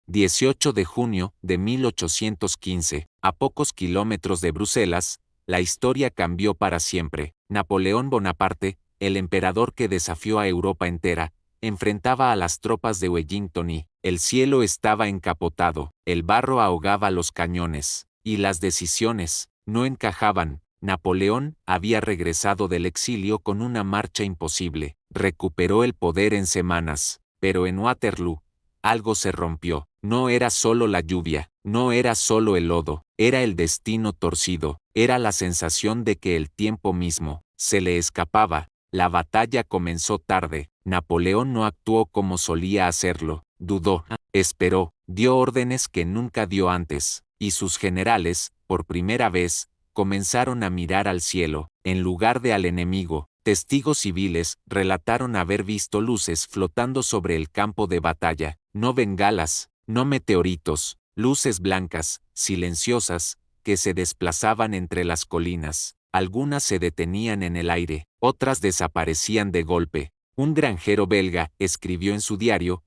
18 de junio de 1815, a pocos kilómetros de Bruselas, la historia cambió para siempre. Napoleón Bonaparte, el emperador que desafió a Europa entera, enfrentaba a las tropas de Wellington y el cielo estaba encapotado, el barro ahogaba los cañones, y las decisiones no encajaban. Napoleón había regresado del exilio con una marcha imposible, recuperó el poder en semanas, pero en Waterloo, algo se rompió. No era solo la lluvia, no era solo el lodo, era el destino torcido, era la sensación de que el tiempo mismo se le escapaba. La batalla comenzó tarde, Napoleón no actuó como solía hacerlo, dudó, esperó, dio órdenes que nunca dio antes, y sus generales, por primera vez, comenzaron a mirar al cielo, en lugar de al enemigo. Testigos civiles relataron haber visto luces flotando sobre el campo de batalla, no bengalas, no meteoritos, luces blancas, silenciosas, que se desplazaban entre las colinas. Algunas se detenían en el aire, otras desaparecían de golpe. Un granjero belga escribió en su diario: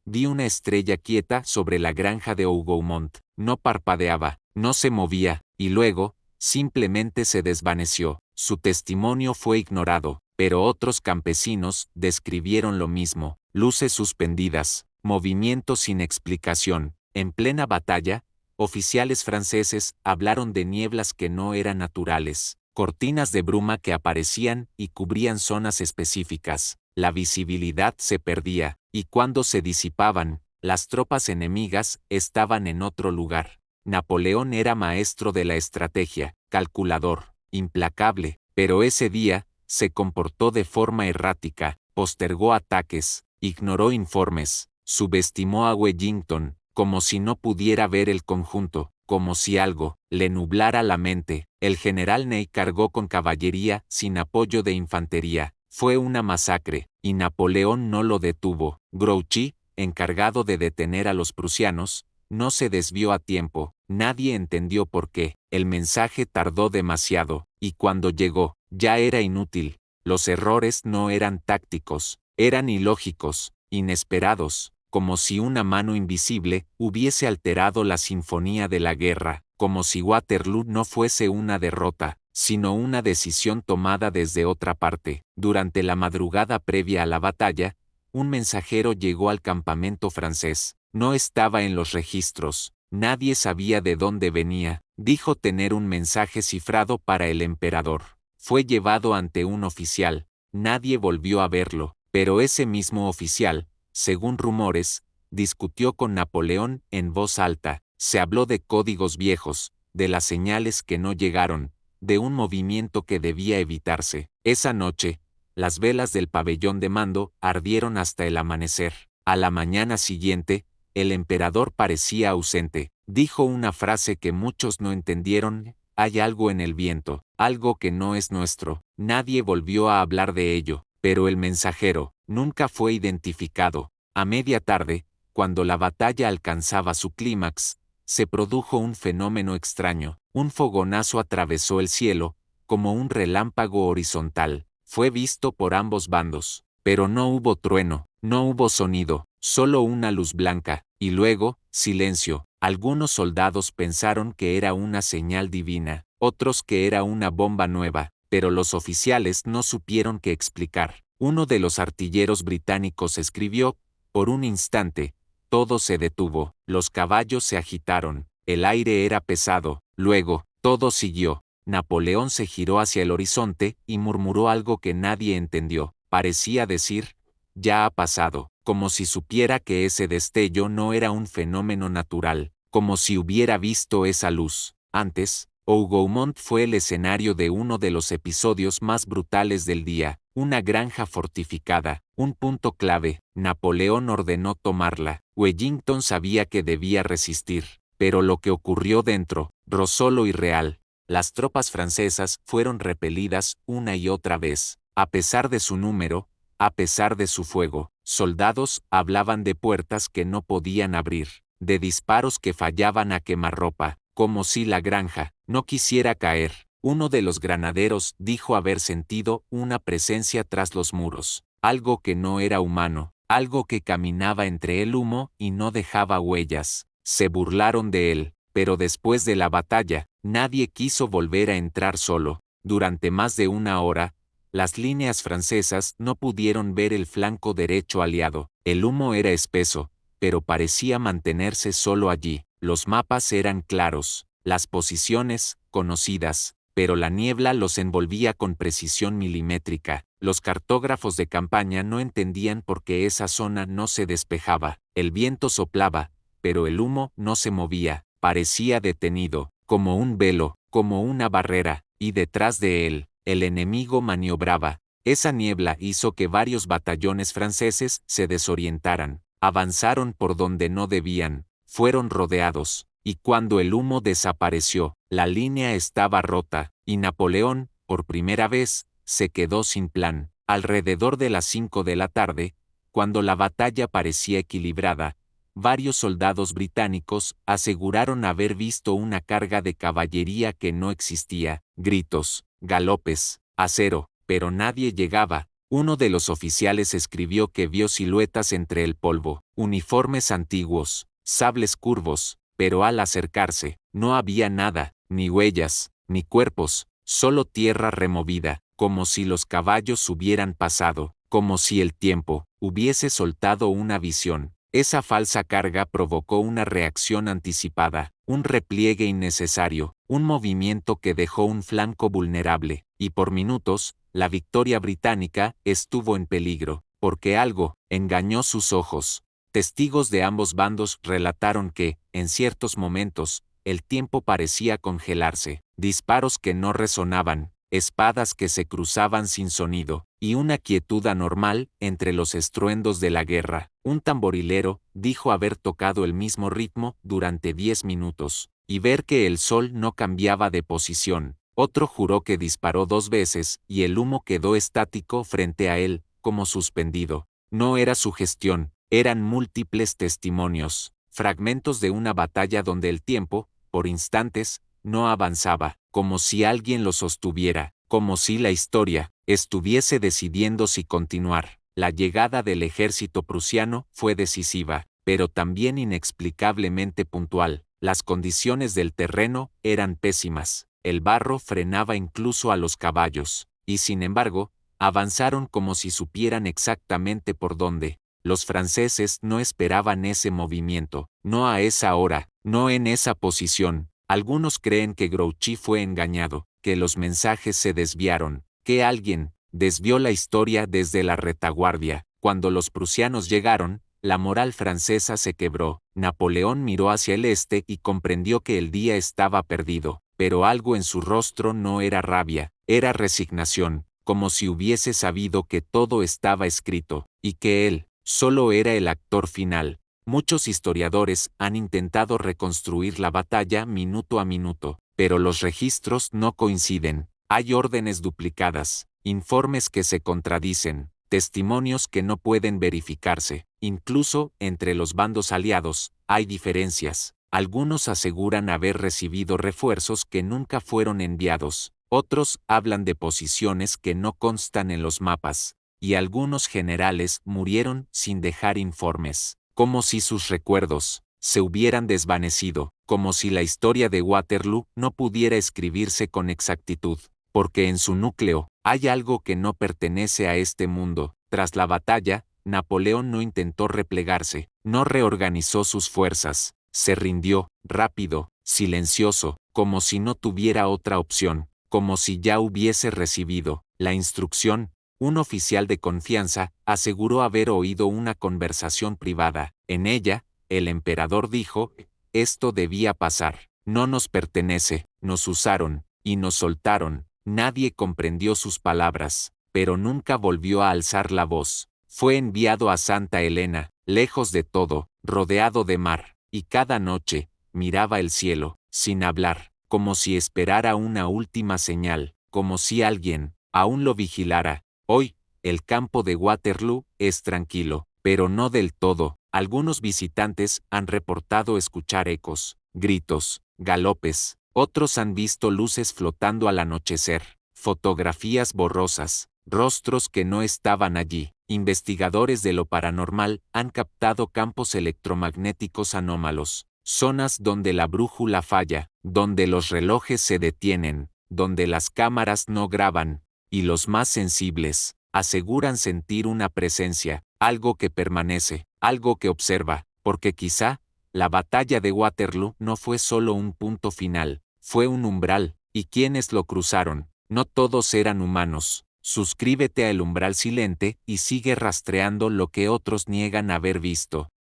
vi una estrella quieta sobre la granja de Hougoumont, no parpadeaba, no se movía, y luego, simplemente se desvaneció. Su testimonio fue ignorado, pero otros campesinos describieron lo mismo: luces suspendidas, movimiento sin explicación. En plena batalla, oficiales franceses hablaron de nieblas que no eran naturales, cortinas de bruma que aparecían y cubrían zonas específicas. La visibilidad se perdía, y cuando se disipaban, las tropas enemigas estaban en otro lugar. Napoleón era maestro de la estrategia, calculador, implacable, pero ese día se comportó de forma errática, postergó ataques, ignoró informes, subestimó a Wellington, como si no pudiera ver el conjunto, como si algo le nublara la mente. El general Ney cargó con caballería sin apoyo de infantería. Fue una masacre, y Napoleón no lo detuvo. Grouchy, encargado de detener a los prusianos, no se desvió a tiempo. Nadie entendió por qué. El mensaje tardó demasiado, y cuando llegó, ya era inútil. Los errores no eran tácticos, eran ilógicos, inesperados, como si una mano invisible hubiese alterado la sinfonía de la guerra, como si Waterloo no fuese una derrota, sino una decisión tomada desde otra parte. Durante la madrugada previa a la batalla, un mensajero llegó al campamento francés. No estaba en los registros, nadie sabía de dónde venía. Dijo tener un mensaje cifrado para el emperador. Fue llevado ante un oficial, nadie volvió a verlo, pero ese mismo oficial, según rumores, discutió con Napoleón en voz alta. Se habló de códigos viejos, de las señales que no llegaron, de un movimiento que debía evitarse. Esa noche, las velas del pabellón de mando ardieron hasta el amanecer. A la mañana siguiente, el emperador parecía ausente. Dijo una frase que muchos no entendieron: hay algo en el viento, algo que no es nuestro. Nadie volvió a hablar de ello, pero el mensajero nunca fue identificado. A media tarde, cuando la batalla alcanzaba su clímax, se produjo un fenómeno extraño. Un fogonazo atravesó el cielo, como un relámpago horizontal. Fue visto por ambos bandos, pero no hubo trueno, no hubo sonido, solo una luz blanca, y luego, silencio. Algunos soldados pensaron que era una señal divina, otros que era una bomba nueva, pero los oficiales no supieron qué explicar. Uno de los artilleros británicos escribió: por un instante, todo se detuvo, los caballos se agitaron, el aire era pesado, luego, todo siguió. Napoleón se giró hacia el horizonte y murmuró algo que nadie entendió. Parecía decir: ya ha pasado, como si supiera que ese destello no era un fenómeno natural, como si hubiera visto esa luz antes. Hougoumont fue el escenario de uno de los episodios más brutales del día, una granja fortificada, un punto clave. Napoleón ordenó tomarla. Wellington sabía que debía resistir, pero lo que ocurrió dentro rozó lo irreal. Las tropas francesas fueron repelidas una y otra vez, a pesar de su número, a pesar de su fuego. Soldados hablaban de puertas que no podían abrir, de disparos que fallaban a quemarropa, como si la granja no quisiera caer. Uno de los granaderos dijo haber sentido una presencia tras los muros, algo que no era humano, algo que caminaba entre el humo y no dejaba huellas. Se burlaron de él, pero después de la batalla, nadie quiso volver a entrar solo. Durante más de una hora, las líneas francesas no pudieron ver el flanco derecho aliado. El humo era espeso, pero parecía mantenerse solo allí. Los mapas eran claros, las posiciones, conocidas, pero la niebla los envolvía con precisión milimétrica. Los cartógrafos de campaña no entendían por qué esa zona no se despejaba. El viento soplaba, pero el humo no se movía, parecía detenido, como un velo, como una barrera, y detrás de él, el enemigo maniobraba. Esa niebla hizo que varios batallones franceses se desorientaran, avanzaron por donde no debían, fueron rodeados, y cuando el humo desapareció, la línea estaba rota, y Napoleón, por primera vez, se quedó sin plan. Alrededor de las 5 de la tarde, cuando la batalla parecía equilibrada, varios soldados británicos aseguraron haber visto una carga de caballería que no existía, gritos, galopes, acero, pero nadie llegaba. Uno de los oficiales escribió que vio siluetas entre el polvo, uniformes antiguos, sables curvos, pero al acercarse, no había nada, ni huellas, ni cuerpos, solo tierra removida, como si los caballos hubieran pasado, como si el tiempo hubiese soltado una visión. Esa falsa carga provocó una reacción anticipada, un repliegue innecesario, un movimiento que dejó un flanco vulnerable, y por minutos, la victoria británica estuvo en peligro, porque algo engañó sus ojos. Testigos de ambos bandos relataron que, en ciertos momentos, el tiempo parecía congelarse, disparos que no resonaban, espadas que se cruzaban sin sonido, y una quietud anormal entre los estruendos de la guerra. Un tamborilero dijo haber tocado el mismo ritmo durante 10 minutos, y ver que el sol no cambiaba de posición. Otro juró que disparó 2 veces, y el humo quedó estático frente a él, como suspendido. No era sugestión, eran múltiples testimonios, fragmentos de una batalla donde el tiempo, por instantes, no avanzaba, como si alguien lo sostuviera, como si la historia estuviese decidiendo si continuar. La llegada del ejército prusiano fue decisiva, pero también inexplicablemente puntual. Las condiciones del terreno eran pésimas, el barro frenaba incluso a los caballos, y sin embargo, avanzaron como si supieran exactamente por dónde. Los franceses no esperaban ese movimiento, no a esa hora, no en esa posición. Algunos creen que Grouchy fue engañado, que los mensajes se desviaron, que alguien desvió la historia desde la retaguardia. Cuando los prusianos llegaron, la moral francesa se quebró. Napoleón miró hacia el este y comprendió que el día estaba perdido, pero algo en su rostro no era rabia, era resignación, como si hubiese sabido que todo estaba escrito, y que él solo era el actor final. Muchos historiadores han intentado reconstruir la batalla minuto a minuto, pero los registros no coinciden. Hay órdenes duplicadas, informes que se contradicen, testimonios que no pueden verificarse. Incluso entre los bandos aliados, hay diferencias. Algunos aseguran haber recibido refuerzos que nunca fueron enviados, otros hablan de posiciones que no constan en los mapas, y algunos generales murieron sin dejar informes, como si sus recuerdos se hubieran desvanecido, como si la historia de Waterloo no pudiera escribirse con exactitud, porque en su núcleo hay algo que no pertenece a este mundo. Tras la batalla, Napoleón no intentó replegarse, no reorganizó sus fuerzas, se rindió, rápido, silencioso, como si no tuviera otra opción, como si ya hubiese recibido la instrucción. Un oficial de confianza aseguró haber oído una conversación privada. En ella, el emperador dijo, esto debía pasar, no nos pertenece, nos usaron, y nos soltaron. Nadie comprendió sus palabras, pero nunca volvió a alzar la voz. Fue enviado a Santa Elena, lejos de todo, rodeado de mar, y cada noche, miraba el cielo, sin hablar, como si esperara una última señal, como si alguien aún lo vigilara. Hoy, el campo de Waterloo es tranquilo, pero no del todo. Algunos visitantes han reportado escuchar ecos, gritos, galopes. Otros han visto luces flotando al anochecer, fotografías borrosas, rostros que no estaban allí. Investigadores de lo paranormal han captado campos electromagnéticos anómalos, zonas donde la brújula falla, donde los relojes se detienen, donde las cámaras no graban, y los más sensibles aseguran sentir una presencia, algo que permanece, algo que observa, porque quizá la batalla de Waterloo no fue solo un punto final, fue un umbral, y quienes lo cruzaron, no todos eran humanos. Suscríbete a El Umbral Silente y sigue rastreando lo que otros niegan haber visto.